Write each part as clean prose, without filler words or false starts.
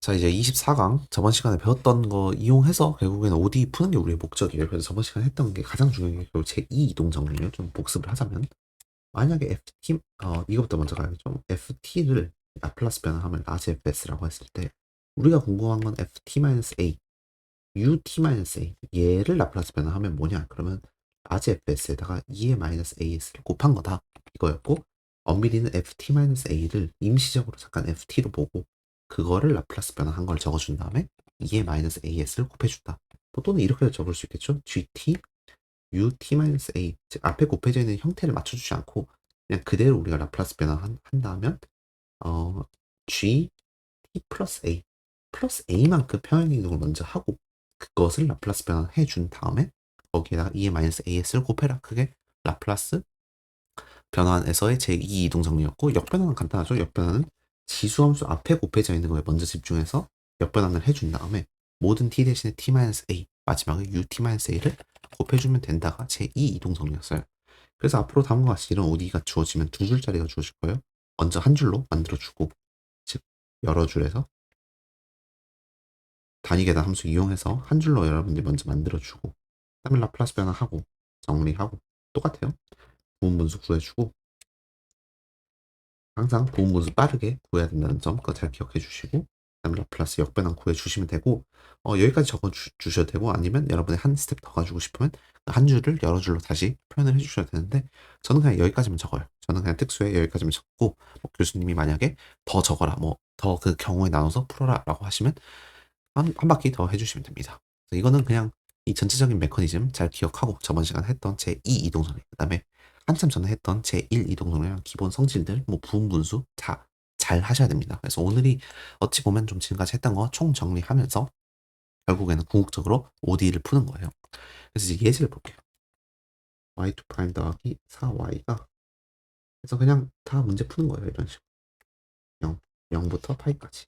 자, 이제 24강 저번 시간에 배웠던 거 이용해서 결국에는 ODE 푸는 게 우리의 목적이에요. 그래서 저번 시간에 했던 게 가장 중요한 게 결국 제2 이동 정리예요. 좀 복습을 하자면 만약에 FT 이거부터 먼저 가요. 좀 FT를 라플라스 변환하면 라지 FS라고 했을 때 우리가 궁금한 건 FT-A, UT-A 얘를 라플라스 변환하면 뭐냐? 그러면 라지 FS에다가 2의-AS를 곱한 거다 이거였고 엄밀히는 FT-A를 임시적으로 잠깐 FT로 보고 그거를 라플라스 변환한 걸 적어준 다음에 2의-AS를 곱해준다. 뭐 또는 이렇게 적을 수 있겠죠? GT, UT-A 즉 앞에 곱해져 있는 형태를 맞춰주지 않고 그냥 그대로 우리가 라플라스 변환한다면 어, G, T 플러스 A 플러스 A만큼 평행 이동을 먼저 하고 그것을 라플라스 변환해 준 다음에 거기에다가 2의-AS를 곱해라. 그게 라플라스 변환에서의 제2 이동 정리였고 역변환은 간단하죠. 역변환은 지수함수 앞에 곱해져 있는 거에 먼저 집중해서 역변환을 해준 다음에 모든 t 대신에 t-a 마지막에 ut-a를 곱해주면 된다가 제2 이동 정리였어요. 그래서 앞으로 다음과 같이 이런 ODE가 주어지면 두 줄짜리가 주어질 거예요. 먼저 한 줄로 만들어주고 즉 여러 줄에서 단위 계산 함수 이용해서 한 줄로 여러분들이 먼저 만들어주고 그다음에 라플라스 변환하고 정리하고 똑같아요. 부분 분수 구해주고 항상 부분 분수 빠르게 구해야 된다는 점 그거 잘 기억해 주시고 그다음에 라플라스 역변환 구해 주시면 되고 여기까지 적어 주셔도 되고 아니면 여러분이 한 스텝 더 가지고 싶으면 한 줄을 여러 줄로 다시 표현을 해 주셔도 되는데 저는 그냥 여기까지만 적어요. 저는 그냥 특수에 여기까지만 적고 뭐 교수님이 만약에 더 적어라 뭐 더 그 경우에 나눠서 풀어라라고 하시면 한 바퀴 더 해주시면 됩니다. 이거는 그냥 이 전체적인 메커니즘 잘 기억하고 저번 시간 했던 제2 이동선례 그다음에 한참 전에 했던 제1 이동선례랑 기본 성질들 뭐 부분 분수 다 잘 하셔야 됩니다. 그래서 오늘이 어찌 보면 좀 지금까지 했던 거 총 정리하면서 결국에는 궁극적으로 ODE를 푸는 거예요. 그래서 이제 예제를 볼게요. y2 프라임 더하기 4y가 그래서 그냥 다 문제 푸는 거예요. 이런 식으로 0, 0부터 파이까지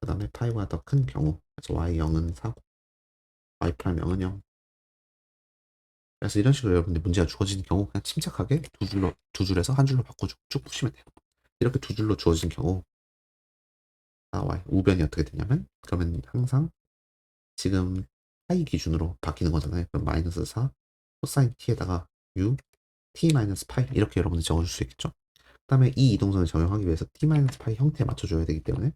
그 다음에 파이보다 더 큰 경우 그래서 y0은 4고 y 프라임 0은 0 그래서 이런 식으로 여러분들 문제가 주어지는 경우 그냥 침착하게 두 줄에서 한 줄로 바꿔 쭉 푸시면 돼요. 이렇게 두 줄로 주어진 경우 y 우변이 어떻게 되냐면 그러면 항상 지금 파이 기준으로 바뀌는 거잖아요. 그럼 마이너스 4 코사인 t에다가 u t 마이너스 파이 이렇게 여러분들 적어줄 수 있겠죠. 그 다음에 이 이동선을 적용하기 위해서 t 마이너스 파이 형태에 맞춰줘야 되기 때문에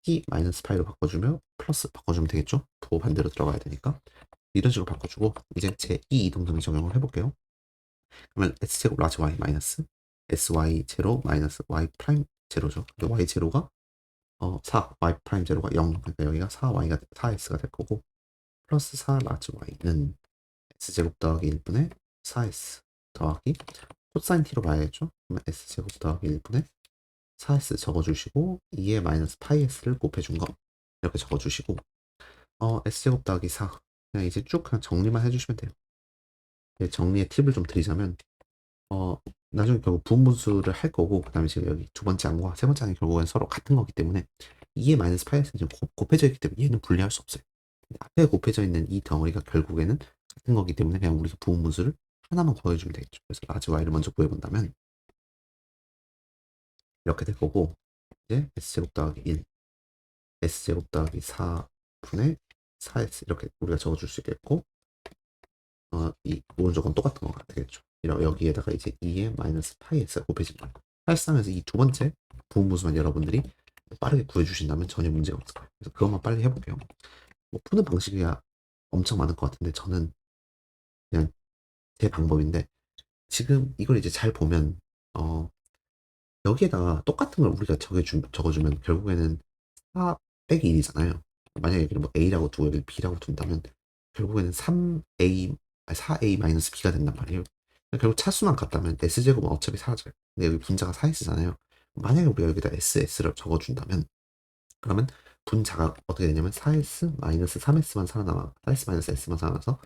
t 마이너스 파이로 바꿔주며 플러스 바꿔주면 되겠죠. 부호 반대로 들어가야 되니까 이런 식으로 바꿔주고 이제 제 이 이동선을 적용을 해볼게요. 그러면 s제곱 라지 y 마이너스 sy 제로 마이너스 y 프라임 제로죠. y 제로가 4, y 프라임 제로가 0. 그러니까 여기가 4y가 4s가 될 거고 플러스 4 라지 y는 s제곱 더하기 1분의 4s 더하기 코사인 t로 봐야겠죠. 그러면 s제곱 더하기 1분의 4s 적어주시고 2에 마이너스 파이 s를 곱해준 거 이렇게 적어주시고 s제곱 더하기 4 그냥 이제 쭉 그냥 정리만 해주시면 돼요. 정리의 팁을 좀 드리자면 어, 나중에 결국 부분분수를 할 거고, 그 다음에 지금 여기 두 번째 항과 세 번째 항이 결국엔 서로 같은 거기 때문에, 이게 마이너스 파이에서 지금 곱해져 있기 때문에 얘는 분리할 수 없어요. 앞에 곱해져 있는 이 덩어리가 결국에는 같은 거기 때문에 그냥 우리가 부분분수를 하나만 구해주면 되겠죠. 그래서 라지 y를 먼저 구해본다면, 이렇게 될 거고, 이제 s제곱 더하기 1, s제곱 더하기 4분의 4s 이렇게 우리가 적어줄 수 있겠고, 이 오른쪽은 똑같은 거 같겠죠. 여기에다가 이제 2의 마이너스 파이에서 곱해진 거예요. 사실상에서 이 두 번째 부분분수만 여러분들이 빠르게 구해주신다면 전혀 문제가 없을 거예요. 그래서 그것만 빨리 해볼게요. 뭐 푸는 방식이 엄청 많을 것 같은데 저는 그냥 제 방법인데 지금 이걸 이제 잘 보면 여기에다가 똑같은 걸 우리가 적어주면 결국에는 4 빼기 1이잖아요. 만약에 여기를 뭐 A라고 두고 여기를 B라고 둔다면 결국에는 3A, 4A 마이너스 B가 된단 말이에요. 결국 차수만 같다면 S제곱은 어차피 사라져요. 근데 여기 분자가 4S잖아요. 만약에 우리가 여기다 SS를 적어준다면 그러면 분자가 어떻게 되냐면 4S 마이너스 3S만 살아남아 4S 마이너스 S만 살아나서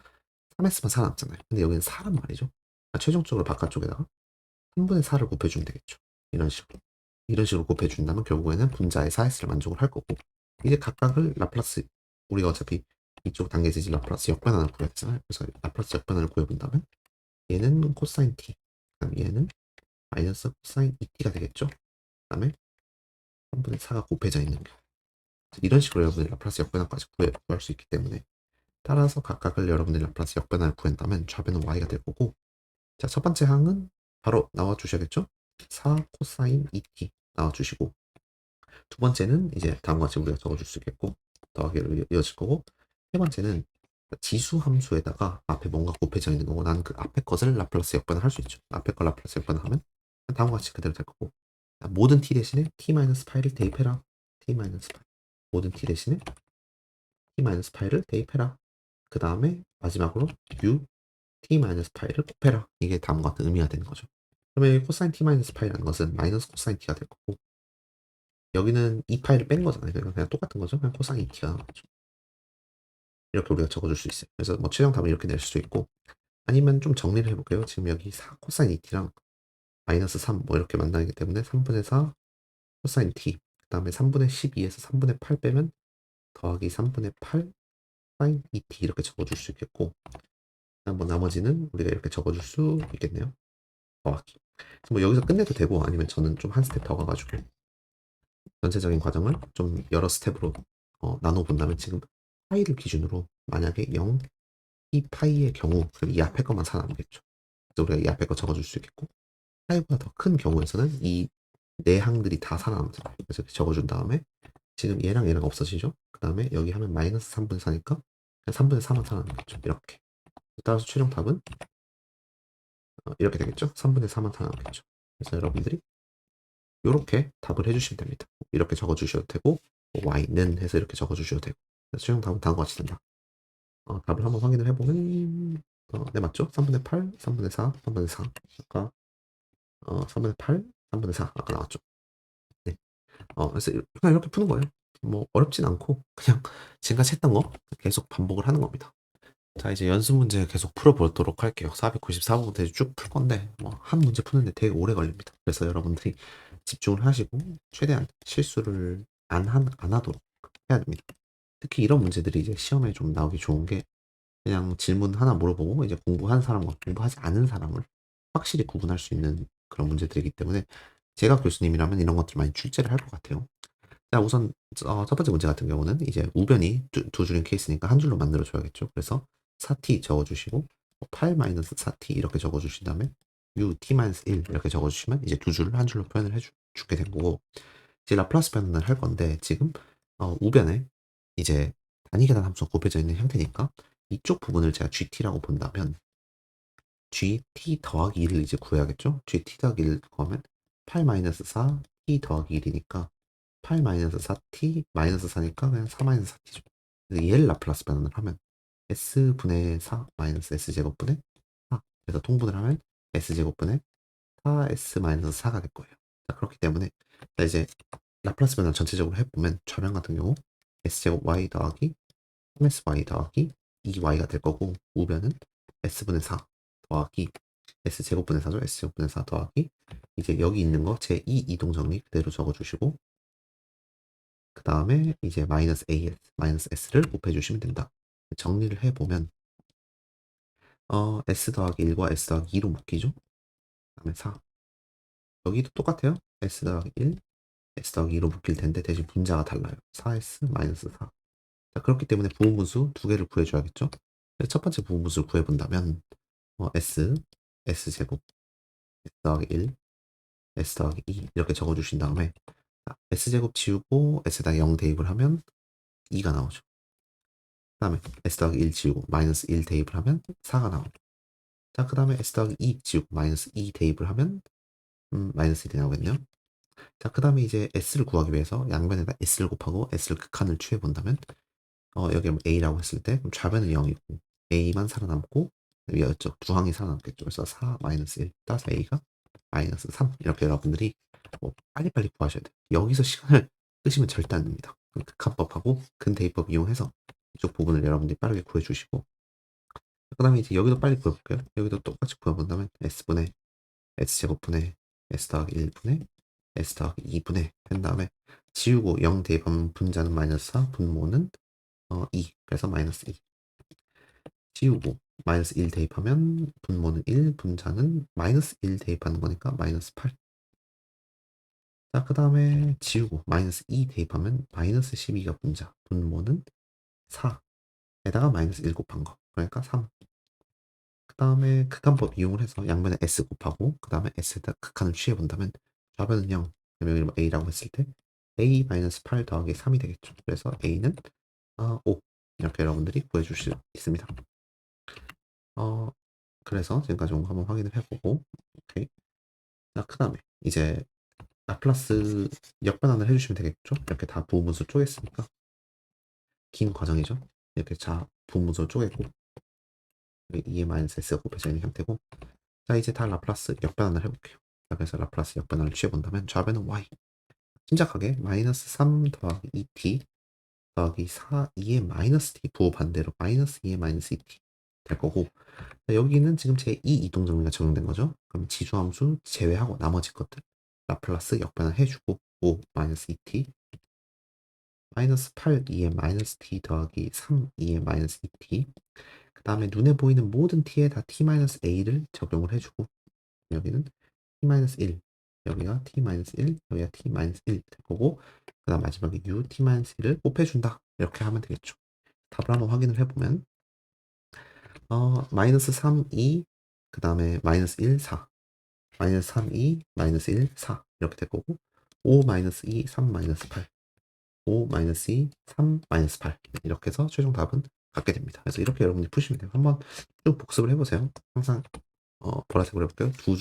3S만 살아남잖아요. 근데 여기는 4란 말이죠. 그러니까 최종적으로 바깥쪽에다가 3분의 4를 곱해주면 되겠죠. 이런 식으로. 이런 식으로 곱해준다면 결국에는 분자의 4S를 만족을 할 거고 이제 각각을 라플라스 우리가 어차피 이쪽 단계에서 이제 라플라스 역변환을 구해야 되잖아요. 그래서 라플라스 역변환을 구해본다면 얘는 코사인 t 그다음 얘는 마이너스 코사인 2t가 되겠죠. 그다음에 3분의 4가 곱해져 있는 경우. 이런 식으로 여러분들이 라플라스 역변화까지 구할 수 있기 때문에 따라서 각각을 여러분들이 라플라스 역변화를 구한다면 좌변은 y가 될 거고, 자, 첫 번째 항은 바로 나와주셔야겠죠? 4 코사인 2t 나와주시고, 두 번째는 이제 다음과 같이 우리가 적어줄 수 있겠고 더하기로 이어질 거고, 세 번째는 지수 함수에다가 앞에 뭔가 곱해져 있는 거고, 나는 그 앞에 것을 라플라스 역변을 할 수 있죠. 앞에 걸 라플라스 역변을 하면 다음과 같이 그대로 될 거고, 모든 t 대신에 t-파이를 대입해라. t-파이 모든 t 대신에 t-파이를 대입해라. 그 다음에 마지막으로 u t-파이를 곱해라. 이게 다음과 같은 의미가 되는 거죠. 그러면 코사인 t-파이라는 것은 마이너스 코사인 t가 될 거고, 여기는 이 파일을 뺀 거잖아요. 그러니까 그냥 똑같은 거죠. 그냥 코사인 2t가 나왔죠. 이렇게 우리가 적어줄 수 있어요. 그래서 뭐 최종 답은 이렇게 낼 수도 있고, 아니면 좀 정리를 해볼게요. 지금 여기 4 코사인 2t랑 마이너스 3 뭐 이렇게 만나기 때문에 3분의 4 코사인 t, 그 다음에 3분의 12에서 3분의 8 빼면 더하기 3분의 8 사인 2t 이렇게 적어줄 수 있겠고, 뭐 나머지는 우리가 이렇게 적어줄 수 있겠네요. 더하기. 뭐 여기서 끝내도 되고, 아니면 저는 좀 한 스텝 더 가가지고 전체적인 과정을 좀 여러 스텝으로 나눠 본다면, 지금 파이를 기준으로 만약에 0, 이 파이의 경우, 그럼 이 앞에 것만 살아남겠죠. 그래서 우리가 이 앞에 거 적어줄 수 있겠고, 파이보다 더 큰 경우에서는 이 네 항들이 다 살아남잖아요. 그래서 이렇게 적어준 다음에 지금 얘랑 얘랑 없어지죠. 그 다음에 여기 하면 마이너스 3분의 4니까 그냥 3분의 4만 살아남겠죠. 이렇게. 따라서 최종 답은 이렇게 되겠죠. 3분의 4만 살아남겠죠. 그래서 여러분들이 이렇게 답을 해주시면 됩니다. 이렇게 적어주셔도 되고, y는 해서 이렇게 적어주셔도 되고. 그래서 최종 답은 다음과 같이 된다. 답을 한번 확인을 해보면, 네, 맞죠? 3분의 8, 3분의 4, 3분의 4. 아까, 3분의 8, 3분의 4. 아까 나왔죠? 네. 그래서 그냥 이렇게 푸는 거예요. 뭐, 어렵진 않고, 그냥 지금까지 했던 거 계속 반복을 하는 겁니다. 자, 이제 연습 문제 계속 풀어보도록 할게요. 494번부터 쭉 풀 건데, 뭐, 한 문제 푸는데 되게 오래 걸립니다. 그래서 여러분들이 집중을 하시고, 최대한 실수를 안 하도록 해야 됩니다. 특히 이런 문제들이 이제 시험에 좀 나오기 좋은 게, 그냥 질문 하나 물어보고 이제 공부한 사람과 공부하지 않은 사람을 확실히 구분할 수 있는 그런 문제들이기 때문에, 제가 교수님이라면 이런 것들 많이 출제를 할 것 같아요. 자, 우선 첫 번째 문제 같은 경우는 이제 우변이 두 줄인 케이스니까 한 줄로 만들어 줘야겠죠. 그래서 4t 적어주시고 8-4t 이렇게 적어주신 다음에 ut-1 이렇게 적어주시면 이제 두 줄을 한 줄로 표현을 해주게 된 거고, 이제 라플라스 변환을 할 건데, 지금 우변에 이제 단위 계산 함수가 곱해져 있는 형태니까 이쪽 부분을 제가 gt라고 본다면 gt 더하기 1을 이제 구해야겠죠. gt 더하기 1 구하면 8-4 t 더하기 1이니까 8-4t 마이너스 4니까 그냥 4-4t죠. 얘를 라플라스 변환을 하면 s분의 4 마이너스 s제곱분의 4, 그래서 통분을 하면 s제곱분의 4s-4가 될 거예요. 자, 그렇기 때문에 자, 이제 라플라스 변환 전체적으로 해보면 좌변 같은 경우 s제곱 y 더하기 3sy 더하기 2y가 될 거고, 우변은 s분의 4 더하기 s제곱분의 4죠. s제곱분의 4 더하기 이제 여기 있는 거 제2 이동정리 그대로 적어주시고, 그 다음에 이제 마이너스 as, 마이너스 s를 곱해주시면 된다. 정리를 해보면 s 더하기 1과 s 더하기 2로 묶이죠. 그 다음에 4. 여기도 똑같아요. s 더하기 1, s 더하기 2로 묶일 텐데 대신 분자가 달라요. 4s 마이너스 4. 자, 그렇기 때문에 부분분수 두 개를 구해줘야겠죠. 첫 번째 부분분수를 구해본다면 s제곱, s 더하기 1, s 더하기 2 이렇게 적어주신 다음에 s제곱 지우고 s에다 0 대입을 하면 2가 나오죠. 그 다음에 s 더하기 1 지우고 마이너스 1 대입을 하면 4가 나오죠. 자, 그 다음에 s 더하기 2 지우고 마이너스 2 대입을 하면 마이너스 1이 나오겠네요. 자, 그 다음에 이제 s를 구하기 위해서 양변에다 s를 곱하고 s를 극한을 취해본다면 여기 a라고 했을 때 그럼 좌변은 0이고 a만 살아남고 위쪽 두 항이 살아남겠죠. 그래서 4 마이너스 1 따라서 a가 마이너스 3, 이렇게 여러분들이 빨리빨리 구하셔야 돼요. 여기서 시간을 끄시면 절대 안 됩니다. 극한법하고 근대입법 이용해서 이쪽 부분을 여러분들이 빠르게 구해주시고, 그 다음에 이제 여기도 빨리 구해볼게요. 여기도 똑같이 구해본다면 s분의 s제곱분의 s 더하기 1분의 s 더하기 2분의 된 다음에 지우고 0 대입하면 분자는 마이너스 4, 분모는 2, 그래서 마이너스 2. 지우고 마이너스 1 대입하면 분모는 1, 분자는 마이너스 1 대입하는 거니까 마이너스 8. 자, 그 다음에 지우고 마이너스 2 대입하면 마이너스 12가 분자. 분모는 4에다가 마이너스 1 곱한 거. 그러니까 3. 그 다음에 극한법 이용을 해서 양변에 s 곱하고 그 다음에 s에다 극한을 취해본다면 좌변은 0, 그러면 a라고 했을 때 a 마이너스 8 더하기 3이 되겠죠. 그래서 a는 5 이렇게 여러분들이 구해줄 수 있습니다. 그래서 지금까지 온 거 한번 확인을 해보고 오케이. 자, 그 다음에 이제 라플라스 역변환을 해주시면 되겠죠. 이렇게 다 부분수 쪼갰으니까 긴 과정이죠. 이렇게 자 부분수 쪼개고 2의 마이너스 s가 곱해져 있는 형태고, 자 이제 다 라플라스 역변환을 해볼게요. 자, 그래서 라플라스 역변환을 취해본다면 좌변은 y, 침착하게 마이너스 3 더하기 2t 더하기 4 2의 마이너스 t 부호 반대로 마이너스 2의 마이너스 2t 될 거고, 자, 여기는 지금 제2 이동 정리가 적용된 거죠. 그럼 지수함수 제외하고 나머지 것들 라플라스 역변환 해주고 5 마이너스 2t 마이너스 8 2의 마이너스 t 더하기 3 2의 마이너스 2t, 그 다음에 눈에 보이는 모든 t에 다 t-a를 적용을 해주고, 여기는 t-1, 여기가 t-1, 여기가 t-1 될 거고, 그 다음 마지막에 u t-1을 곱해준다 이렇게 하면 되겠죠. 답을 한번 확인을 해보면 마이너스 3, 2, 그 다음에 마이너스 1, 4, 마이너스 3, 2, 마이너스 1, 4 이렇게 될 거고, 5 마이너스 2, 3 마이너스 8, 5 마이너스 2, 3 마이너스 8 이렇게 해서 최종 답은 갖게 됩니다. 그래서 이렇게 여러분이 푸시면 돼요. 한번 쭉 복습을 해보세요. 항상 보라색으로 해볼게요. 두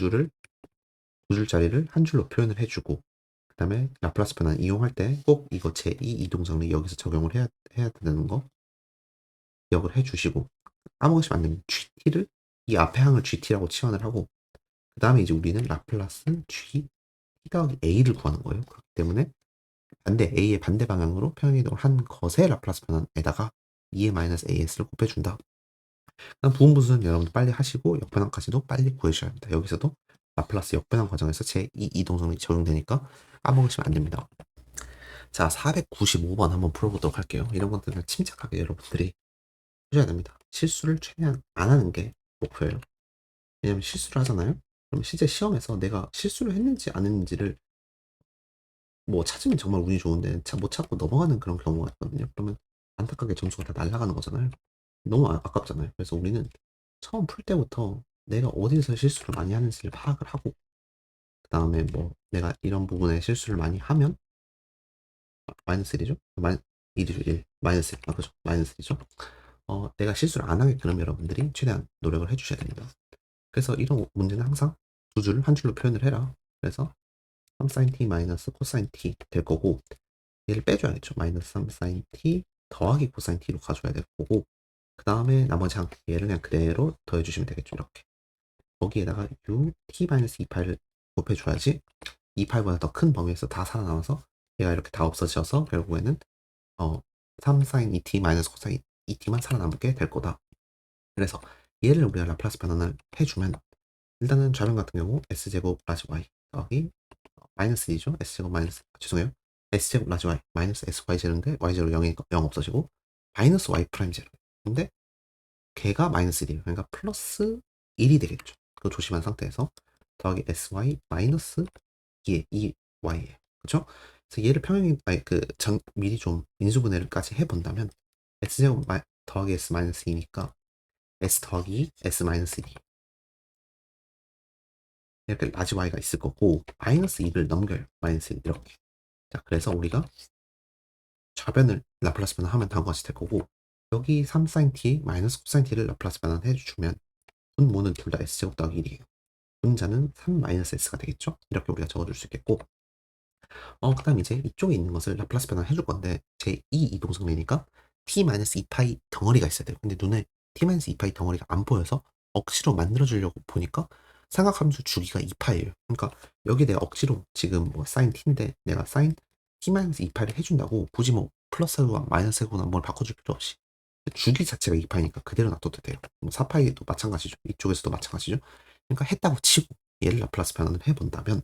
줄짜리를 한 줄로 표현을 해주고, 그 다음에 라플라스 변환 이용할 때 꼭 이거 제2 이동정리 여기서 적용을 해야 되는 거 기억을 해주시고, 까먹으시면 안 됩니다. GT를 이 앞에 항을 GT라고 치환을 하고, 그 다음에 이제 우리는 라플라스 G T 더하기 A를 구하는 거예요. 그렇기 때문에 반대 A의 반대 방향으로 평행이동을 한 것의 라플라스 변환에다가 2의 마이너스 AS를 곱해준다. 그다음 부분분수는 여러분들 빨리 하시고 역변환까지도 빨리 구해주셔야 합니다. 여기서도 라플라스 역변환 과정에서 제2 이동성이 적용되니까 까먹으시면 안 됩니다. 자, 495번 한번 풀어보도록 할게요. 이런 것들은 침착하게 여러분들이 하셔야 됩니다. 실수를 최대한 안 하는 게 목표예요. 왜냐면 실수를 하잖아요. 그럼 실제 시험에서 내가 실수를 했는지 안 했는지를 뭐 찾으면 정말 운이 좋은데 못 찾고 넘어가는 그런 경우가 있거든요. 그러면 안타깝게 점수가 다 날아가는 거잖아요. 너무 아깝잖아요. 그래서 우리는 처음 풀 때부터 내가 어디서 실수를 많이 하는지를 파악을 하고, 그 다음에 뭐 내가 이런 부분에 실수를 많이 하면 마이너스 1이죠? 1이죠, 1. 마이너스 1. 그죠? 마이너스 1이죠? 내가 실수를 안 하게끔 여러분들이 최대한 노력을 해주셔야 됩니다. 그래서 이런 문제는 항상 두 줄을 한 줄로 표현을 해라. 그래서 3sin t 마이너스 코사인 t 될 거고, 얘를 빼줘야겠죠. 마이너스 3sin t 더하기 코사인 t로 가져야 될 거고, 그 다음에 나머지 한 얘를 그냥 그대로 더해주시면 되겠죠. 이렇게 거기에다가 u t-28을 곱해줘야지 28보다 더 큰 범위에서 다 살아남아서 얘가 이렇게 다 없어져서 결국에는 3sin 2t 마이너스 코사인 2t만 살아남게 될 거다. 그래서 얘를 우리가 라플라스 변환을 해주면 일단은 좌변 같은 경우 s제곱 라지 y 더하기 마이너스 2죠. s제곱 마이너스 죄송해요. s제곱 라지 y 마이너스 sy 제로인데 y 제로 0이 0 없어지고 마이너스 y 프라임 제로. 근데 걔가 마이너스 1이에요. 그러니까 플러스 1이 되겠죠. 그거 조심한 상태에서 더하기 sy 마이너스 2의 2y예요. 그렇죠? 그래서 얘를 평행 미리 좀 인수분해를까지 해본다면 s제곱 더하기 s 마이너스 2니까 s 더하기 s 마이너스 2 이렇게 라지 y가 있을 거고, 마이너스 2를 넘겨요. 마이너스 1 이렇게. 자, 그래서 우리가 좌변을 라플라스 변환하면 다음과 같이 될 거고, 여기 3sin t 마이너스 코사인 t를 라플라스 변환해 주면 분모는 둘 다 s제곱 더하기 1이에요. 분자는 3 마이너스 s가 되겠죠? 이렇게 우리가 적어줄 수 있겠고, 그 다음 이제 이쪽에 있는 것을 라플라스 변환 해줄 건데, 제2 이동성리니까 t-2파이 덩어리가 있어야 돼요. 근데 눈에 t-2파이 덩어리가 안 보여서 억지로 만들어주려고 보니까 삼각함수 주기가 2파예요. 그러니까 여기 내가 억지로 지금 뭐 sin t인데 내가 sin t-2파를 해준다고 굳이 뭐 플러스하고 마이너스하고나 뭘 바꿔줄 필요 없이 주기 자체가 2파이니까 그대로 놔둬도 돼요. 뭐 4파이도 마찬가지죠. 이쪽에서도 마찬가지죠. 그러니까 했다고 치고 얘를 라플라스 변환을 해본다면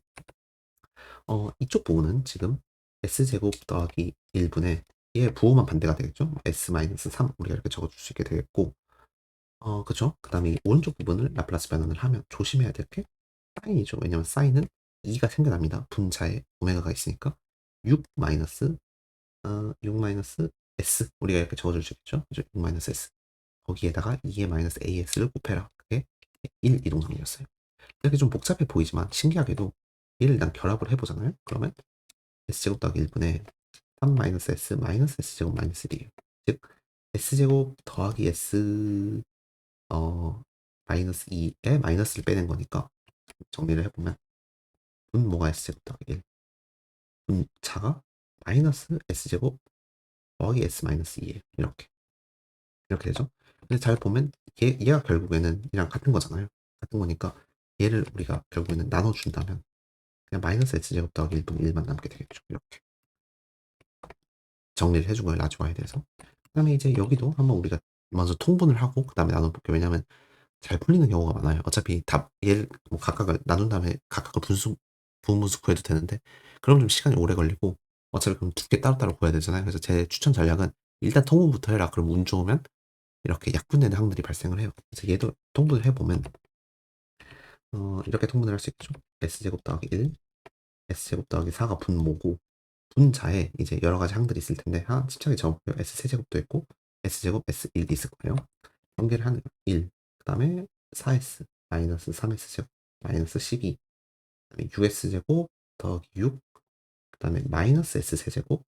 이쪽 부분은 지금 s제곱 더하기 1분의 얘 부호만 반대가 되겠죠. s-3 우리가 이렇게 적어줄 수 있게 되겠고, 그쵸? 그 다음에 오른쪽 부분을 라플라스 변환을 하면 조심해야 될 게 사인이죠. 왜냐면 사인은 2가 생겨납니다. 분자에 오메가가 있으니까 6 마이너스 6 마이너스 s 우리가 이렇게 적어줄 수 있겠죠? 6 마이너스 s 거기에다가 2의 마이너스 as를 곱해라. 그게 1 이동성이었어요. 이렇게 좀 복잡해 보이지만 신기하게도 얘를 일단 결합을 해보잖아요. 그러면 s제곱 더하기 1분의 3 마이너스 s 마이너스 s제곱 마이너스 1이에요. 즉 s제곱 더하기 s 마이너스 2에 마이너스를 빼낸 거니까 정리를 해보면 분모가 s제곱 더하기 1 분자가 마이너스 s제곱 더하기 s 마이너스 2에요. 이렇게 되죠. 근데 잘 보면 얘가 결국에는 얘랑 같은 거잖아요. 같은 거니까 얘를 우리가 결국에는 나눠준다면 그냥 마이너스 s제곱 더하기 1분의 1만 남게 되겠죠. 이렇게 정리를 해준 거예요. 라지 y에 대해서. 그 다음에 이제 여기도 한번 우리가 먼저 통분을 하고 그 다음에 나눠볼게요. 왜냐면 잘 풀리는 경우가 많아요. 어차피 얘를 뭐 각각을 나눈 다음에 각각을 부분분수 구해도 되는데 그럼 좀 시간이 오래 걸리고 어차피 그럼 두 개 따로따로 구해야 되잖아요. 그래서 제 추천 전략은 일단 통분부터 해라. 그럼 운 좋으면 이렇게 약분되는 항들이 발생을 해요. 그래서 얘도 통분을 해보면 이렇게 통분을 할 수 있죠. s제곱 더하기 1, s제곱 더하기 4가 분모고 분자에 이제 여러 가지 항들이 있을 텐데 침착하게 적어볼게요. s세제곱도 있고 s제곱 s1이 있을 거예요. 연계를 하는 1, 그 다음에 4s 마이너스 3s제곱 마이너스 12, 그 다음에 6s제곱 더하기 6, 그 다음에 마이너스 s세제곱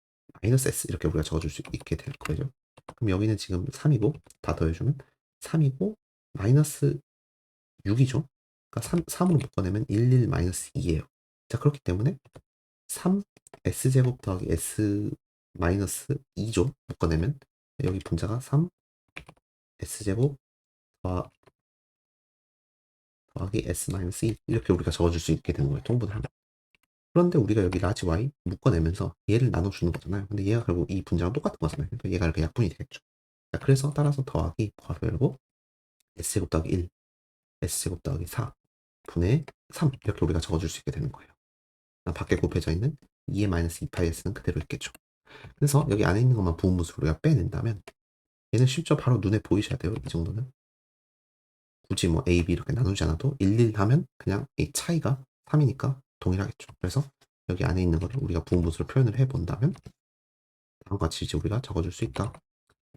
마이너스 s 이렇게 우리가 적어줄 수 있게 될 거예요. 그럼 여기는 지금 3이고 다 더해주면 3이고 마이너스 6이죠. 그러니까 3으로 묶어내면 11 마이너스 2예요. 자 그렇기 때문에 3 s제곱 더하기 s 마이너스 2죠. 묶어내면 여기 분자가 3 s제곱 더하기 s 마이너스 2 이렇게 우리가 적어줄 수 있게 되는 거예요. 통분을 하면. 그런데 우리가 여기 라지 y 묶어내면서 얘를 나눠주는 거잖아요. 근데 얘가 결국 이 분자랑 똑같은 거잖아요. 그러니까 얘가 이렇게 약분이 되겠죠. 자, 그래서 따라서 더하기 괄호 열고 s제곱 더하기 1 s제곱 더하기 4 분의 3 이렇게 우리가 적어줄 수 있게 되는 거예요. 밖에 곱해져 있는 2의 마이너스 2파이 s는 그대로 있겠죠. 그래서 여기 안에 있는 것만 부분분수로 우리가 빼낸다면 얘는 실제 바로 눈에 보이셔야 돼요. 이 정도는 굳이 뭐 A, B 이렇게 나누지 않아도 1, 1 하면 그냥 이 차이가 3이니까 동일하겠죠. 그래서 여기 안에 있는 거를 우리가 부분분수로 표현을 해본다면 다음과 같이 이제 우리가 적어줄 수 있다.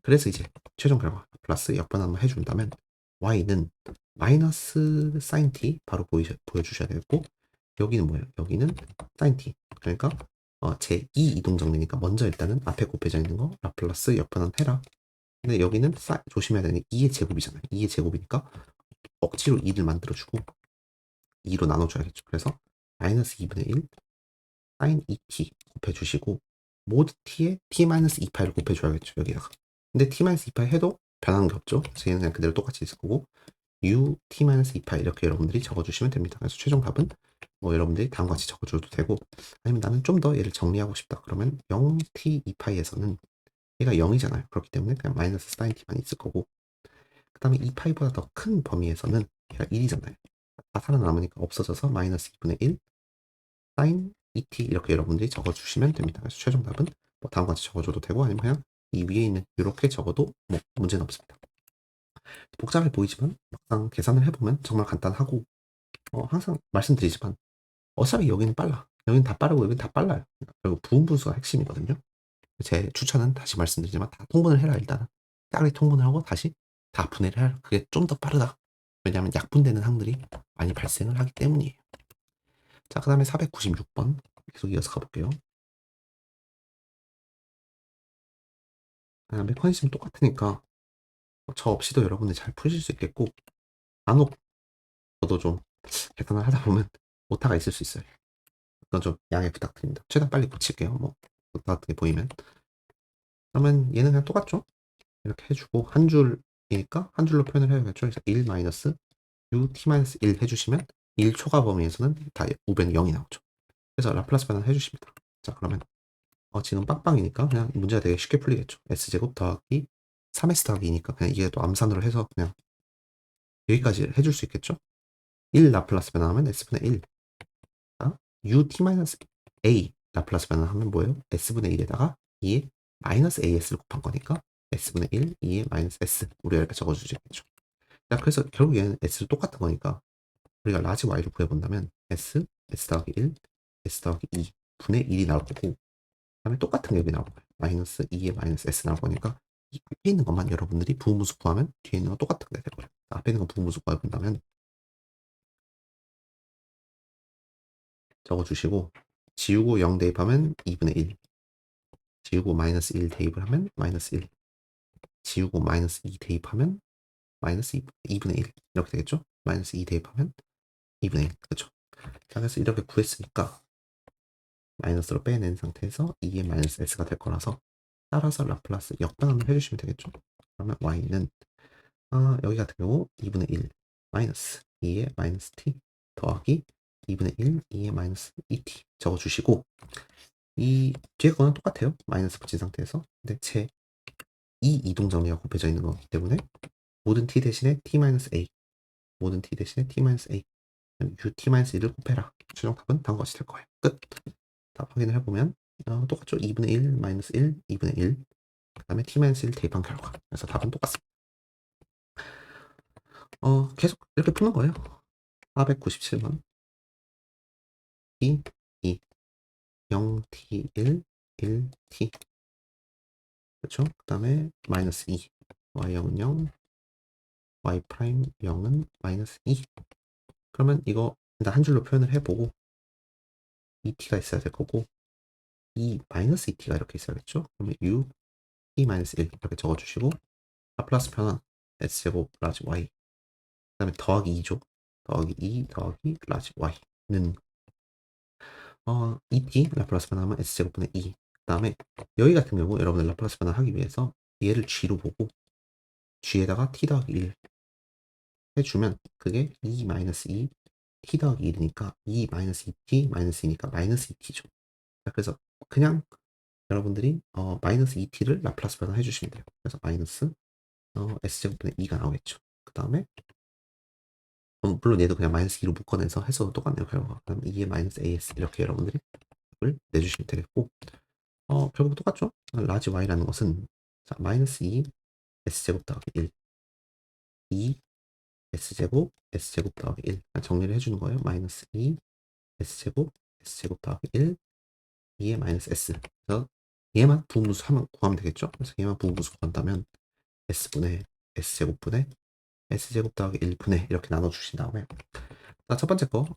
그래서 이제 최종 결과 플러스 역반 한번 해준다면 y는 마이너스 sin t 바로 보여주셔야 되겠고 여기는 뭐예요? 여기는 sin t 그러니까 제2 이동 정리니까 먼저 일단은 앞에 곱해져 있는 거 라플러스 역반은 해라. 근데 여기는 조심해야 되는 게 2의 제곱이잖아요. 2의 제곱이니까 억지로 2를 만들어주고 2로 나눠줘야겠죠. 그래서 마이너스 2분의 1 sin 2t 곱해주시고 모드 t에 t-2파이를 곱해줘야겠죠. 여기다가. 근데 t-2파이 해도 변하는 게 없죠. 그래서 얘는 그냥 그대로 똑같이 있을 거고 u t-2파이 이렇게 여러분들이 적어주시면 됩니다. 그래서 최종 답은 뭐 여러분들이 다음과 같이 적어줘도 되고 아니면 나는 좀 더 얘를 정리하고 싶다. 그러면 0t2파이에서는 얘가 0이잖아요. 그렇기 때문에 그냥 마이너스 sin t만 있을 거고 그 다음에 2파이보다 더 큰 범위에서는 얘가 1이잖아요. 다 살아남으니까 없어져서 마이너스 2분의 1 sin 2t 이렇게 여러분들이 적어주시면 됩니다. 그래서 최종 답은 뭐 다음과 같이 적어줘도 되고 아니면 그냥 이 위에 있는 이렇게 적어도 뭐 문제는 없습니다. 복잡해 보이지만 막상 계산을 해보면 정말 간단하고 항상 말씀드리지만 어차피 여기는 빨라. 여기는 다 빠르고 여기는 다 빨라요. 그리고 부분분수가 핵심이거든요. 제 추천은 다시 말씀드리지만 다 통분을 해라 일단. 따로 통분을 하고 다시 다 분해를 해라. 그게 좀 더 빠르다. 왜냐하면 약분되는 항들이 많이 발생을 하기 때문이에요. 자, 그 다음에 496번 계속 이어서 가볼게요. 메커니즘 똑같으니까 저 없이도 여러분들 잘 푸실 수 있겠고 간혹 저도 좀 계산을 하다 보면 오타가 있을 수 있어요. 그건 좀 양해 부탁드립니다. 최대한 빨리 고칠게요. 뭐 오타 같은 게 보이면. 그러면 얘는 그냥 똑같죠? 이렇게 해주고 한 줄이니까 한 줄로 표현을 해야겠죠. 그래서 1 마이너스 ut-1 해주시면 1 초과 범위에서는 다 우변이 0이 나오죠. 그래서 라플라스 변환 해주십니다. 자 그러면 지금 빵빵이니까 그냥 문제가 되게 쉽게 풀리겠죠. s제곱 더하기 3s 더하기 2니까 그냥 이게 또 암산으로 해서 그냥 여기까지 해줄 수 있겠죠. 1 라플라스 변환하면 s분의 1 ut-a 라플라스 변환하면 뭐예요? s분의 1에다가 2의 마이너스 as를 곱한 거니까 s분의 1, 2의 마이너스 s 우리가 이렇게 적어주겠죠. 자 그래서 결국 얘는 s도 똑같은 거니까 우리가 라지 y를 구해본다면 s S 더하기 1, S 더하기 2 분의 1이 나올 거고, 그다음에 똑같은 게 여기 나올 거예요. 마이너스 2에 마이너스 S 나올 거니까 이 앞에 있는 것만 여러분들이 부분분수 구하면 뒤에 있는 거 똑같은 게 될 거예요. 앞에 있는 거 부분분수 구해본다면 적어주시고, 지우고 0 대입하면 2분의 1, 지우고 마이너스 1 대입을 하면 마이너스 1, 지우고 마이너스 2 대입하면 마이너스 2분의 1 이렇게 되겠죠? 마이너스 2 대입하면 2분의 1, 그렇죠? 자, 그래서 이렇게 구했으니까 마이너스로 빼낸 상태에서 2의 마이너스 s가 될 거라서 따라서 라플라스 역반응을 해주시면 되겠죠? 그러면 y는 여기 같은 경우 2분의 1 마이너스 2의 마이너스 t 더하기 2분의 1 2의 마이너스 2t 적어주시고, 이 뒤에 거는 똑같아요. 마이너스 붙인 상태에서. 근데 제 이 이동 정리가 곱해져 있는 거기 때문에 모든 t 대신에 t-a, 모든 t 대신에 t-a, ut-1을 곱해라. 최종 답은 다음 것이 될 거예요. 끝. 답 확인을 해보면 똑같죠. 2분의 1 마이너스 1 2분의 1, 그 다음에 t-1 대입한 결과. 그래서 답은 똑같습니다. 계속 이렇게 푸는 거예요. 497번 t 2 0t 1 1t, 그렇죠? 그 다음에 마이너스 2 y0은 0 y 프라임 0은 마이너스 2. 그러면 이거 일단 한 줄로 표현을 해보고 2t가 있어야 될 거고, 이 마이너스 2t가 이렇게 있어야겠죠? 그러면 u t 마이너스 1 이렇게 적어주시고, 라플라스 변환 s제곱 라지 y, 그 다음에 더하기 2죠. 더하기 2 더하기 라지 y는 2t 라플라스 변환하면 s제곱분의 2. 그 다음에 여기 같은 경우 여러분들 라플라스 변환하기 위해서 얘를 g로 보고 g에다가 t 더하기 1 해주면 그게 2 마이너스 2 t 더하기 1이니까 2 마이너스 2t 마이너스 2니까 마이너스 2t죠. 그래서 그냥 여러분들이 마이너스 2t를 라플라스 변환해 주시면 돼요. 그래서 마이너스 s제곱분의 2가 나오겠죠. 그 다음에 물론 얘도 그냥 마이너스 2로 묶어내서 해서도 똑같네요, 결과가. 그럼 2의 마이너스 as 이렇게 여러분들이 답을 내주시면 되겠고, 결국 똑같죠? 라지 y라는 것은 자, 마이너스 2 s제곱 더하기 1 2 s제곱 s제곱 더하기 1 정리를 해주는 거예요. 마이너스 2 s제곱 s제곱 더하기 1 2의 마이너스 s. 그래서 얘만 부분분수 구하면 되겠죠? 그래서 얘만 부분분수 구한다면 s분의 s제곱분의 s제곱 더하기 1분의 이렇게 나눠주신 다음에, 첫 번째 거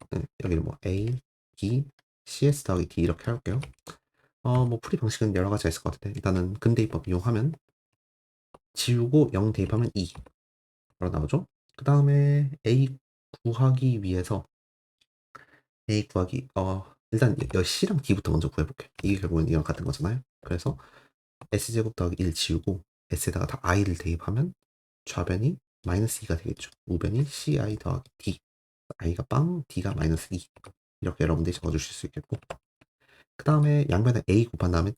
여기를 뭐 a, b, cs 더하기 d 이렇게 할게요. 뭐 풀이 방식은 여러 가지가 있을 것 같은데 일단은 근대입법 이용하면 지우고 0 대입하면 2 바로 나오죠. 그 다음에 a 구하기 위해서 a 구하기 일단 c랑 d부터 먼저 구해볼게요. 이게 결국은 이랑 같은 거잖아요. 그래서 s제곱 더하기 1 지우고 s에다가 다 i를 대입하면 좌변이 마이너스 2가 되겠죠. 우변이 ci 더하기 d, i가 빵, d가 마이너스 2 이렇게 여러분들이 적어주실 수 있겠고, 그 다음에 양변에 a 곱한 다음에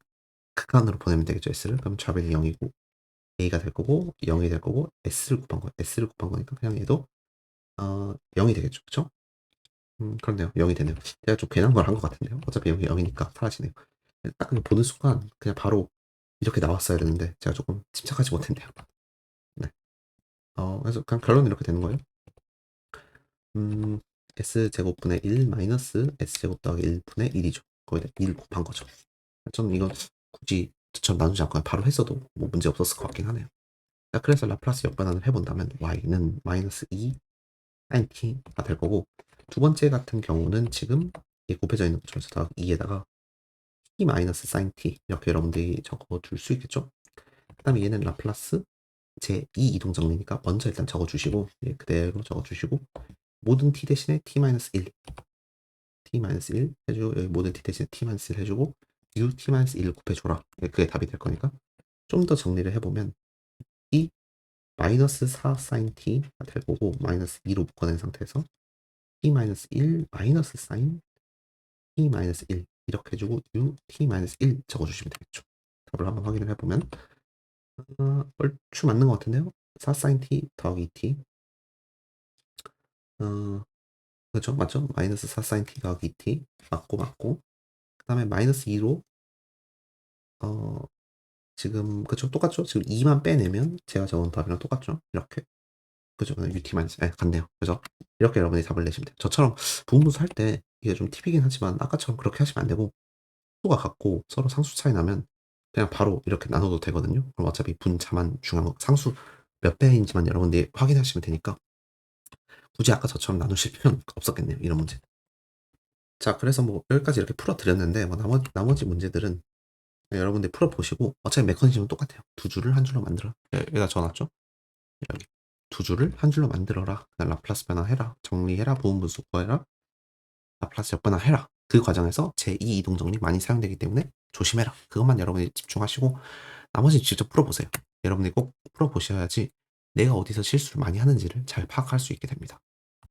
극한으로 보내면 되겠죠. s를. 그럼 좌변이 0이고 a가 될 거고 0이 될 거고 s를 곱한 거예요. s를 곱한 거니까 그냥 얘도 0이 되겠죠. 그쵸? 그렇네요. 0이 되네요. 제가 좀 괜한 걸 한 것 같은데요. 어차피 여기 0이니까 사라지네요. 딱 그냥 보는 순간 그냥 바로 이렇게 나왔어야 되는데 제가 조금 침착하지 못했네요. 네. 그래서 그냥 결론은 이렇게 되는 거예요. s제곱분의 1 마이너스 s제곱 더하기 1분의 1이죠. 거기다 1 곱한 거죠. 저는 이거 굳이 저처럼 나누지 않고 바로 했어도 뭐 문제 없었을 것 같긴 하네요. 자, 그래서 라플라스 역변환을 해본다면 y는 마이너스 2 sin t가 될 거고, 두 번째 같은 경우는 지금 이게 곱해져 있는 거죠. 그래서 2에다가 t 마이너스 sin t 이렇게 여러분들이 적어줄 수 있겠죠. 그 다음에 얘는 라플라스 제2 이동 정리니까 먼저 일단 적어주시고 그대로 적어주시고, 모든 t 대신에 t-1 t-1 해주고 여기 모든 t 대신에 t-1 해주고 ut-1을 곱해줘라. 그게 답이 될 거니까 좀 더 정리를 해보면 이 마이너스 4 sin t가 될 거고 마이너스 2로 묶어낸 상태에서 t-1 마이너스 sin t-1 이렇게 해주고 ut-1 적어주시면 되겠죠. 답을 한번 확인을 해보면 얼추 맞는 것 같은데요. 4 sin t 더하기 t 그렇죠? 맞죠? 마이너스 4 sin t 더하기 t 맞고 그 다음에 마이너스 2로 지금 그쵸? 똑같죠? 지금 2만 빼내면 제가 적은 답이랑 똑같죠? 이렇게 그죠? ut 마이너스 같네요. 그죠? 이렇게 여러분이 답을 내시면 돼요. 저처럼 부분분수 할 때 이게 좀 팁이긴 하지만 아까처럼 그렇게 하시면 안 되고 수가 같고 서로 상수 차이 나면 그냥 바로 이렇게 나눠도 되거든요. 그럼 어차피 분자만 중요한 거 상수 몇 배인지만 여러분들이 확인하시면 되니까 굳이 아까 저처럼 나누실 필요는 없었겠네요, 이런 문제. 자, 그래서 뭐 여기까지 이렇게 풀어 드렸는데 뭐 나머지 문제들은 여러분들이 풀어 보시고 어차피 메커니즘은 똑같아요. 두 줄을 한 줄로 만들어. 여기다 적어 놨죠? 여기. 두 줄을 한 줄로 만들어라. 그다음 라플라스 변화해라. 정리해라. 부분분수 구해라. 라플라스 역변화해라. 그 과정에서 제2 이동 정리 많이 사용되기 때문에 조심해라. 그것만 여러분이 집중하시고 나머지 직접 풀어보세요. 여러분이 꼭 풀어보셔야지 내가 어디서 실수를 많이 하는지를 잘 파악할 수 있게 됩니다.